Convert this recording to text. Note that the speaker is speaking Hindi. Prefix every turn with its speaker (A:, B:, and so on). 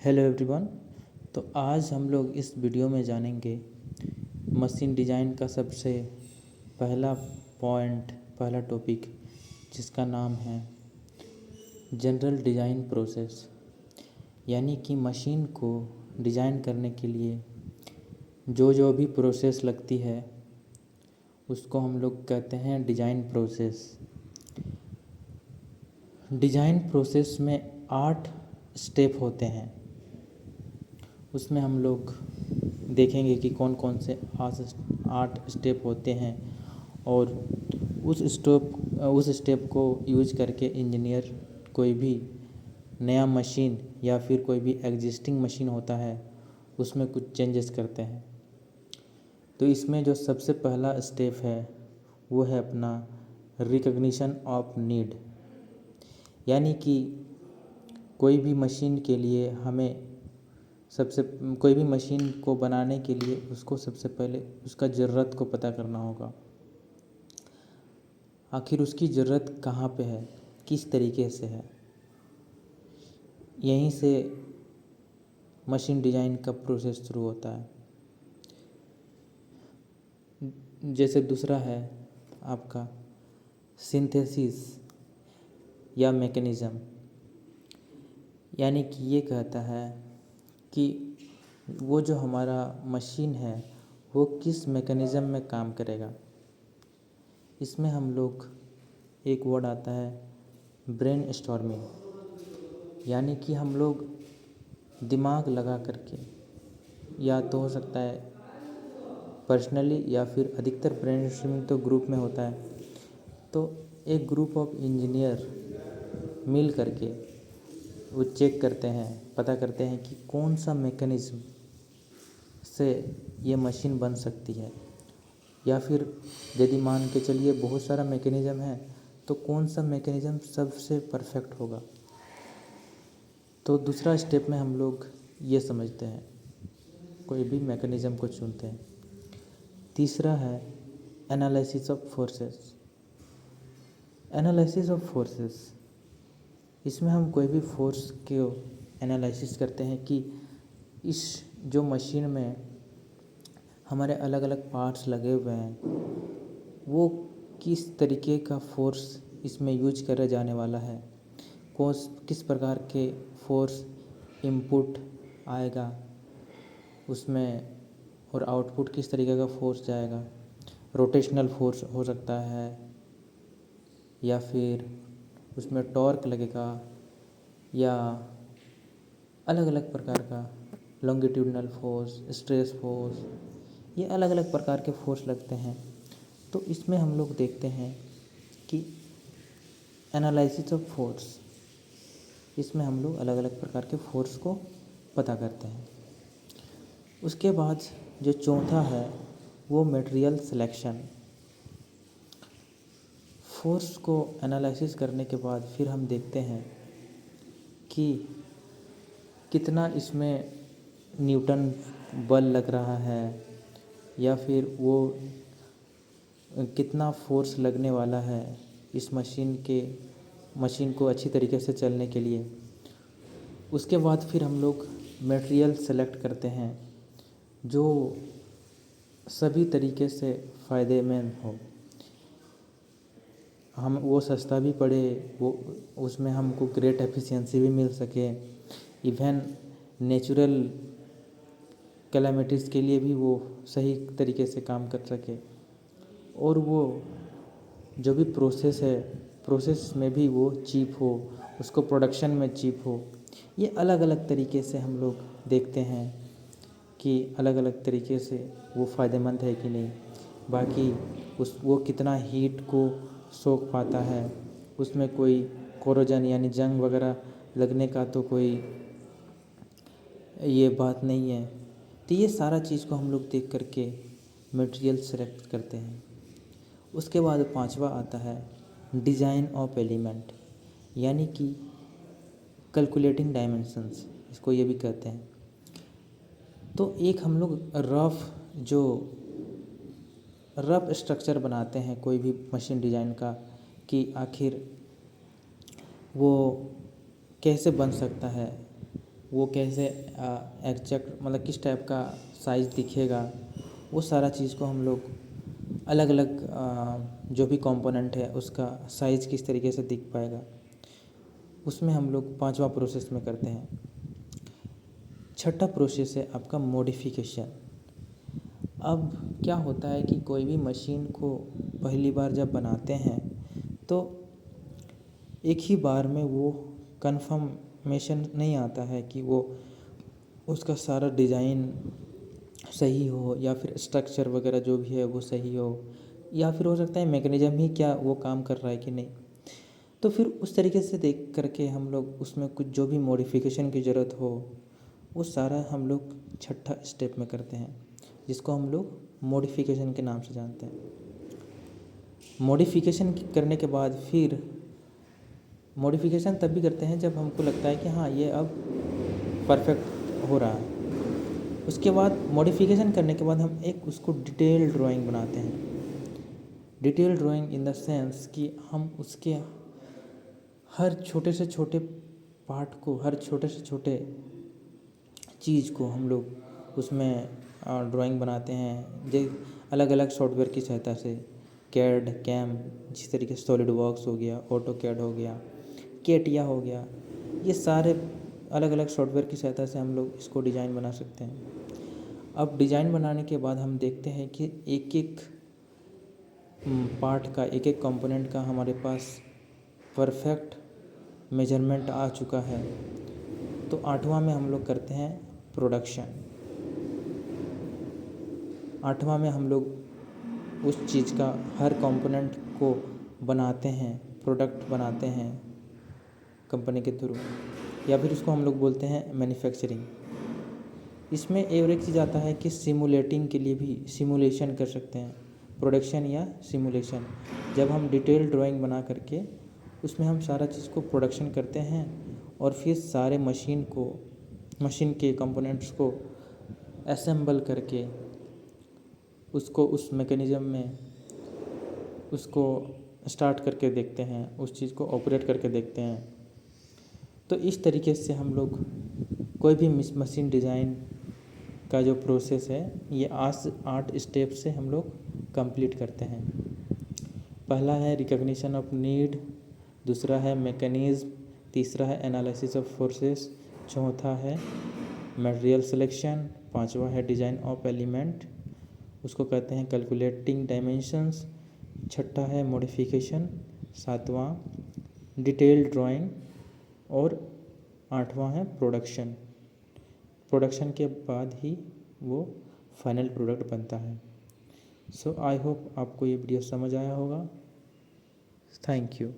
A: Hello everyone. तो आज हम लोग इस वीडियो में जानेंगे मशीन डिज़ाइन का सबसे पहला टॉपिक, जिसका नाम है जनरल डिज़ाइन प्रोसेस। यानी कि मशीन को डिज़ाइन करने के लिए जो भी प्रोसेस लगती है उसको हम लोग कहते हैं डिज़ाइन प्रोसेस। डिज़ाइन प्रोसेस में 8 स्टेप होते हैं। उसमें हम लोग देखेंगे कि कौन कौन से 8 स्टेप होते हैं और उस स्टेप को यूज करके इंजीनियर कोई भी नया मशीन या फिर कोई भी एग्जिस्टिंग मशीन होता है उसमें कुछ चेंजेस करते हैं। तो इसमें जो सबसे पहला स्टेप है वो है अपना रिकग्निशन ऑफ नीड। यानी कि कोई भी मशीन के लिए हमें कोई भी मशीन को बनाने के लिए उसको सबसे पहले उसका ज़रूरत को पता करना होगा। आखिर उसकी ज़रूरत कहाँ पे है, किस तरीके से है। यहीं से मशीन डिज़ाइन का प्रोसेस शुरू होता है। जैसे दूसरा है आपका सिंथेसिस या मैकेनिज़्म। यानी कि ये कहता है कि वो जो हमारा मशीन है वो किस मैकेनिज़्म में काम करेगा। इसमें हम लोग एक वर्ड आता है ब्रेन स्टॉर्मिंग। यानी कि हम लोग दिमाग लगा करके, या तो हो सकता है पर्सनली या फिर अधिकतर ब्रेन स्टॉर्मिंग तो ग्रुप में होता है। तो एक ग्रुप ऑफ इंजीनियर मिल करके वो चेक करते हैं, पता करते हैं कि कौन सा मैकेनिज़्म से ये मशीन बन सकती है। या फिर यदि मान के चलिए बहुत सारा मैकेनिज़्म है तो कौन सा मैकेनिज़्म सबसे परफेक्ट होगा। तो दूसरा स्टेप में हम लोग ये समझते हैं, कोई भी मैकेनिज़्म को चुनते हैं। तीसरा है analysis of forces. Analysis of forces, इसमें हम कोई भी फोर्स को एनालिसिस करते हैं कि इस जो मशीन में हमारे अलग अलग पार्ट्स लगे हुए हैं वो किस तरीके का फोर्स इसमें यूज करा जाने वाला है, किस प्रकार के फोर्स इनपुट आएगा उसमें और आउटपुट किस तरीके का फोर्स जाएगा। रोटेशनल फोर्स हो सकता है या फिर उसमें टॉर्क लगेगा या अलग अलग प्रकार का लॉन्गिट्यूडनल फोर्स, स्ट्रेस फोर्स, ये अलग अलग प्रकार के फोर्स लगते हैं। तो इसमें हम लोग देखते हैं कि एनालिसिस ऑफ फोर्स, इसमें हम लोग अलग अलग प्रकार के फोर्स को पता करते हैं। उसके बाद जो चौथा है वो मटेरियल सिलेक्शन। फोर्स को एनालिसिस करने के बाद फिर हम देखते हैं कि कितना इसमें न्यूटन बल लग रहा है या फिर वो कितना फोर्स लगने वाला है इस मशीन को अच्छी तरीके से चलने के लिए। उसके बाद फिर हम लोग मटेरियल सेलेक्ट करते हैं जो सभी तरीके से फ़ायदेमंद हो। हम वो सस्ता भी पड़े, वो उसमें हमको ग्रेट एफिशिएंसी भी मिल सके, इवन नेचुरल कैलामिटीज़ के लिए भी वो सही तरीके से काम कर सके, और वो जो भी प्रोसेस है प्रोसेस में भी वो चीप हो, उसको प्रोडक्शन में चीप हो। ये अलग अलग तरीके से हम लोग देखते हैं कि अलग अलग तरीके से वो फ़ायदेमंद है कि नहीं। बाकी वो कितना हीट को सोख पाता है, उसमें कोई कोरोजन यानी जंग वगैरह लगने का तो कोई ये बात नहीं है। तो ये सारा चीज़ को हम लोग देख करके मटेरियल सेलेक्ट करते हैं। उसके बाद पांचवा आता है डिज़ाइन ऑफ एलिमेंट, यानी कि कैलकुलेटिंग डायमेंशंस, इसको ये भी कहते हैं। तो एक हम लोग रफ स्ट्रक्चर बनाते हैं कोई भी मशीन डिज़ाइन का कि आखिर वो कैसे बन सकता है, वो कैसे एग्जैक्ट मतलब किस टाइप का साइज़ दिखेगा, वो सारा चीज़ को हम लोग अलग अलग जो भी कंपोनेंट है उसका साइज़ किस तरीके से दिख पाएगा, उसमें हम लोग 5वां प्रोसेस में करते हैं। छठा प्रोसेस है आपका मॉडिफिकेशन। अब क्या होता है कि कोई भी मशीन को पहली बार जब बनाते हैं तो एक ही बार में वो कन्फर्मेशन नहीं आता है कि वो उसका सारा डिज़ाइन सही हो या फिर स्ट्रक्चर वगैरह जो भी है वो सही हो, या फिर हो सकता है मैकेनिज़्म ही क्या वो काम कर रहा है कि नहीं। तो फिर उस तरीके से देख करके हम लोग उसमें कुछ जो भी मॉडिफिकेशन की ज़रूरत हो वो सारा हम लोग छठा स्टेप में करते हैं, जिसको हम लोग मॉडिफिकेशन के नाम से जानते हैं। मॉडिफिकेशन करने के बाद फिर मॉडिफिकेशन तब भी करते हैं जब हमको लगता है कि हाँ ये अब परफेक्ट हो रहा है। उसके बाद मॉडिफिकेशन करने के बाद हम एक उसको डिटेल ड्राइंग बनाते हैं। Detail drawing in the sense कि हम उसके हर छोटे से छोटे पार्ट को, हर छोटे से छोटे चीज़ को हम लोग उसमें ड्राइंग बनाते हैं। जो अलग अलग सॉफ्टवेयर की सहायता से, कैड, कैम, जिस तरीके से सॉलिड वर्क्स हो गया, ऑटो कैड हो गया, केटिया हो गया, ये सारे अलग अलग सॉफ्टवेयर की सहायता से हम लोग इसको डिज़ाइन बना सकते हैं। अब डिज़ाइन बनाने के बाद हम देखते हैं कि एक एक पार्ट का, एक एक कंपोनेंट का हमारे पास परफेक्ट मेजरमेंट आ चुका है। तो 8वां में हम लोग करते हैं प्रोडक्शन। 8वां में हम लोग उस चीज़ का हर कंपोनेंट को बनाते हैं, प्रोडक्ट बनाते हैं कंपनी के थ्रू, या फिर उसको हम लोग बोलते हैं मैन्युफैक्चरिंग। इसमें एक चीज़ आता है कि सिमुलेटिंग के लिए भी सिमुलेशन कर सकते हैं, प्रोडक्शन या सिमुलेशन। जब हम डिटेल ड्राइंग बना करके उसमें हम सारा चीज़ को प्रोडक्शन करते हैं और फिर सारे मशीन के कंपोनेंट्स को असेंबल करके उसको उस मैकेनिज़्म में उसको स्टार्ट करके देखते हैं, उस चीज़ को ऑपरेट करके देखते हैं। तो इस तरीके से हम लोग कोई भी मशीन डिज़ाइन का जो प्रोसेस है ये 8 स्टेप से हम लोग कंप्लीट करते हैं। पहला है रिकॉग्निशन ऑफ नीड, दूसरा है मैकेनिज़्म, तीसरा है एनालिसिस ऑफ फोर्सेस, चौथा है मटेरियल सिलेक्शन, 5वां है डिज़ाइन ऑफ एलिमेंट, उसको कहते हैं कैलकुलेटिंग डायमेंशंस, छठा है मॉडिफिकेशन, 7वां डिटेल्ड ड्राइंग और 8वां है प्रोडक्शन। प्रोडक्शन के बाद ही वो फाइनल प्रोडक्ट बनता है। सो आई होप आपको ये वीडियो समझ आया होगा। Thank you.